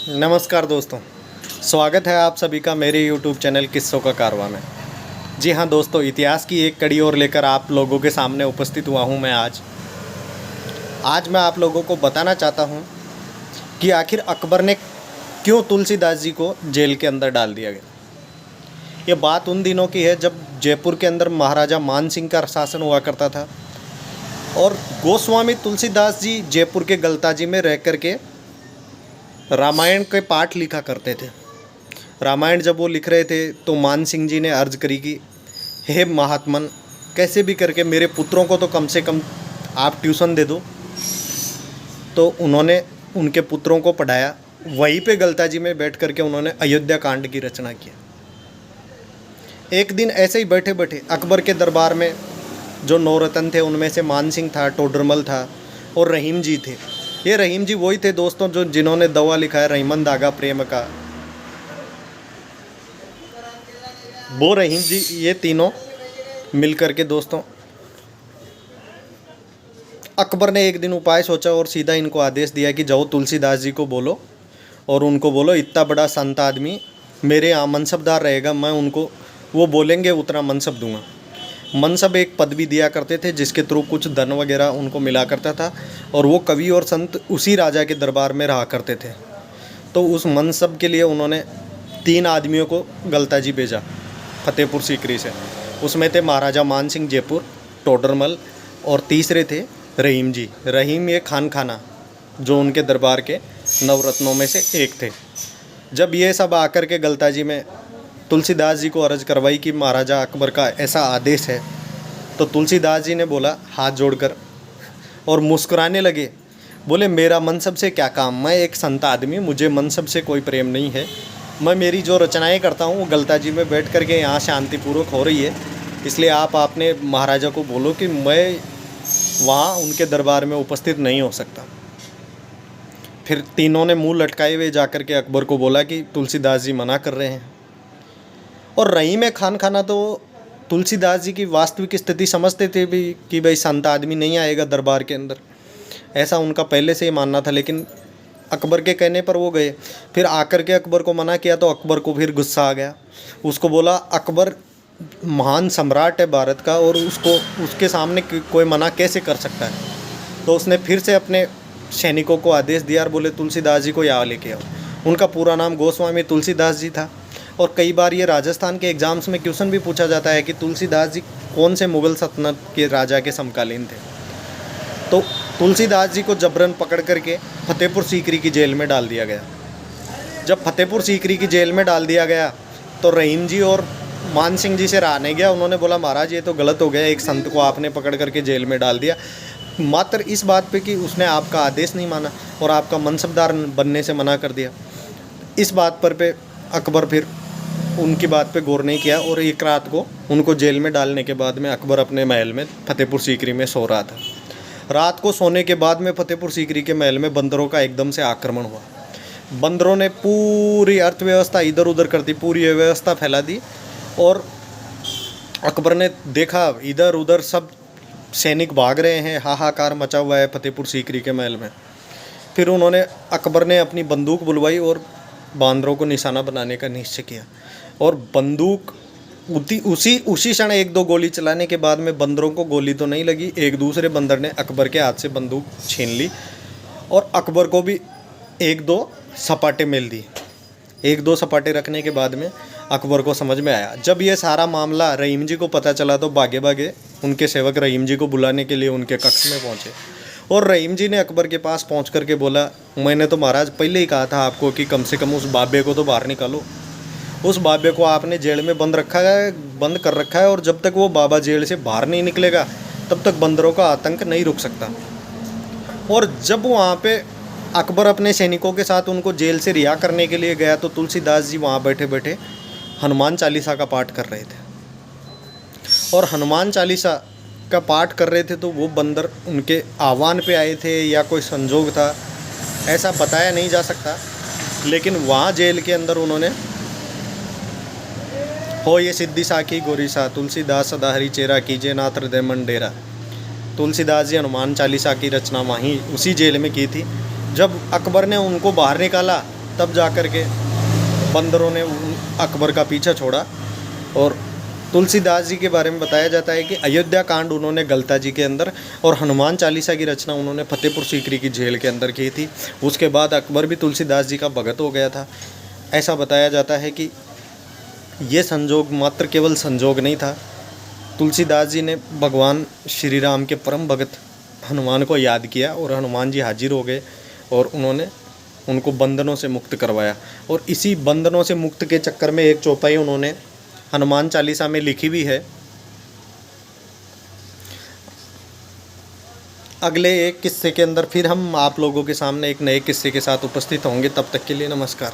नमस्कार दोस्तों, स्वागत है आप सभी का मेरे YouTube चैनल किस्सों का कारवां में। जी हाँ दोस्तों, इतिहास की एक कड़ी और लेकर आप लोगों के सामने उपस्थित हुआ हूँ मैं आज मैं आप लोगों को बताना चाहता हूँ कि आखिर अकबर ने क्यों तुलसीदास जी को जेल के अंदर डाल दिया गया। ये बात उन दिनों की है जब जयपुर के अंदर महाराजा मान सिंह का शासन हुआ करता था और गोस्वामी तुलसीदास जी जयपुर के गलताजी में रह कर के रामायण के पाठ लिखा करते थे। रामायण जब वो लिख रहे थे तो मान सिंह जी ने अर्ज करी कि हे महात्मन, कैसे भी करके मेरे पुत्रों को तो कम से कम आप ट्यूशन दे दो। तो उन्होंने उनके पुत्रों को पढ़ाया। वहीं पे गलताजी में बैठ करके उन्होंने अयोध्या कांड की रचना किया। एक दिन ऐसे ही बैठे बैठे अकबर के दरबार में जो नौरतन थे उनमें से मान सिंह था, टोडरमल था और रहीम जी थे। ये रहीम जी वही थे दोस्तों जो जिन्होंने दवा लिखा है रहीमन धागा प्रेम का। वो रहीम जी ये तीनों मिल कर के दोस्तों अकबर ने एक दिन उपाय सोचा और सीधा इनको आदेश दिया कि जाओ तुलसीदास जी को बोलो और उनको बोलो इतना बड़ा संत आदमी मेरे यहाँ मनसबदार रहेगा, मैं उनको वो बोलेंगे उतना मनसब दूंगा। मनसब एक पदवी दिया करते थे जिसके थ्रू कुछ धन वगैरह उनको मिला करता था और वो कवि और संत उसी राजा के दरबार में रहा करते थे। तो उस मनसब के लिए उन्होंने 3 आदमियों को गलताजी भेजा फतेहपुर सीकरी से। उसमें थे महाराजा मान सिंह जयपुर, टोडरमल और तीसरे थे रहीम जी। रहीम ये खाना जो उनके दरबार के नवरत्नों में से एक थे। जब ये सब आकर के गलताजी में तुलसीदास जी को अर्ज करवाई कि महाराजा अकबर का ऐसा आदेश है, तो तुलसीदास जी ने बोला हाथ जोड़कर और मुस्कुराने लगे। बोले मेरा मनसब से क्या काम, मैं एक संत आदमी, मुझे मनसब से कोई प्रेम नहीं है। मैं मेरी जो रचनाएं करता हूँ वो गलताजी में बैठ कर के यहाँ शांतिपूर्वक हो रही है, इसलिए आप अपने महाराजा को बोलो कि मैं वहाँ उनके दरबार में उपस्थित नहीं हो सकता। फिर तीनों ने मुँह लटकाए हुए जाकर के अकबर को बोला कि तुलसीदास जी मना कर रहे हैं। और रहीम खाना तो तुलसीदास जी की वास्तविक स्थिति समझते थे भी कि भाई संत आदमी नहीं आएगा दरबार के अंदर, ऐसा उनका पहले से ही मानना था। लेकिन अकबर के कहने पर वो गए। फिर आकर के अकबर को मना किया तो अकबर को फिर गुस्सा आ गया। उसको बोला अकबर महान सम्राट है भारत का और उसके सामने कोई मना कैसे कर सकता है। तो उसने फिर से अपने सैनिकों को आदेश दिया और बोले तुलसीदास जी को यहाँ लेके आओ। उनका पूरा नाम गोस्वामी तुलसीदास जी था और कई बार ये राजस्थान के एग्ज़ाम्स में क्वेश्चन भी पूछा जाता है कि तुलसीदास जी कौन से मुग़ल सल्तनत के राजा के समकालीन थे। तो तुलसीदास जी को जबरन पकड़ करके फतेहपुर सीकरी की जेल में डाल दिया गया। जब फतेहपुर सीकरी की जेल में डाल दिया गया तो रहीम जी और मान सिंह जी से रहा नहीं गया। उन्होंने बोला महाराज ये तो गलत हो गया, एक संत को आपने पकड़ करके जेल में डाल दिया मात्र इस बात पे कि उसने आपका आदेश नहीं माना और आपका मनसबदार बनने से मना कर दिया। इस बात पर पे अकबर फिर उनकी बात पे गौर नहीं किया और एक रात को उनको जेल में डालने के बाद में अकबर अपने महल में फतेहपुर सीकरी में सो रहा था। रात को सोने के बाद में फतेहपुर सीकरी के महल में बंदरों का एकदम से आक्रमण हुआ। बंदरों ने पूरी अर्थव्यवस्था इधर उधर कर दी, पूरी व्यवस्था फैला दी और अकबर ने देखा इधर उधर सब सैनिक भाग रहे हैं, हाहाकार मचा हुआ है फतेहपुर सीकरी के महल में। फिर अकबर ने अपनी बंदूक बुलवाई और बांदरों को निशाना बनाने का निश्चय किया और बंदूक उसी क्षण 1-2 गोली चलाने के बाद में बंदरों को गोली तो नहीं लगी। एक दूसरे बंदर ने अकबर के हाथ से बंदूक छीन ली और अकबर को भी 1-2 सपाटे मिल दी। 1-2 सपाटे रखने के बाद में अकबर को समझ में आया। जब ये सारा मामला रहीम जी को पता चला तो भागे भागे उनके सेवक रहीम जी को बुलाने के लिए उनके कक्ष में पहुँचे और रहीम जी ने अकबर के पास पहुंच करके बोला मैंने तो महाराज पहले ही कहा था आपको कि कम से कम उस बाबे को तो बाहर निकालो। उस बाबे को आपने जेल में बंद कर रखा है और जब तक वो बाबा जेल से बाहर नहीं निकलेगा तब तक बंदरों का आतंक नहीं रुक सकता। और जब वहाँ पे अकबर अपने सैनिकों के साथ उनको जेल से रिहा करने के लिए गया तो तुलसीदास जी वहाँ बैठे बैठे हनुमान चालीसा का पाठ कर रहे थे और हनुमान चालीसा का पाठ कर रहे थे तो वो बंदर उनके आह्वान पे आए थे या कोई संजोग था, ऐसा बताया नहीं जा सकता। लेकिन वहाँ जेल के अंदर उन्होंने हो ये सिद्धि साखी गोरी सा तुलसीदास सदाहरी चेरा कीजिए नाथ हृदय मन डेरा। तुलसीदास जी हनुमान चालीसा की रचना वहीं उसी जेल में की थी। जब अकबर ने उनको बाहर निकाला तब जा कर के बंदरों ने अकबर का पीछा छोड़ा। और तुलसीदास जी के बारे में बताया जाता है कि अयोध्या कांड उन्होंने गलता जी के अंदर, और हनुमान चालीसा की रचना उन्होंने फतेहपुर सीकरी की जेल के अंदर की थी। उसके बाद अकबर भी तुलसीदास जी का भगत हो गया था। ऐसा बताया जाता है कि ये संजोग मात्र केवल संजोग नहीं था। तुलसीदास जी ने भगवान श्री राम के परम भगत हनुमान को याद किया और हनुमान जी हाजिर हो गए और उन्होंने उनको बंधनों से मुक्त करवाया। और इसी बंधनों से मुक्त के चक्कर में एक चौपाई उन्होंने हनुमान चालीसा में लिखी भी है। अगले एक किस्से के अंदर फिर हम आप लोगों के सामने एक नए किस्से के साथ उपस्थित होंगे। तब तक के लिए नमस्कार।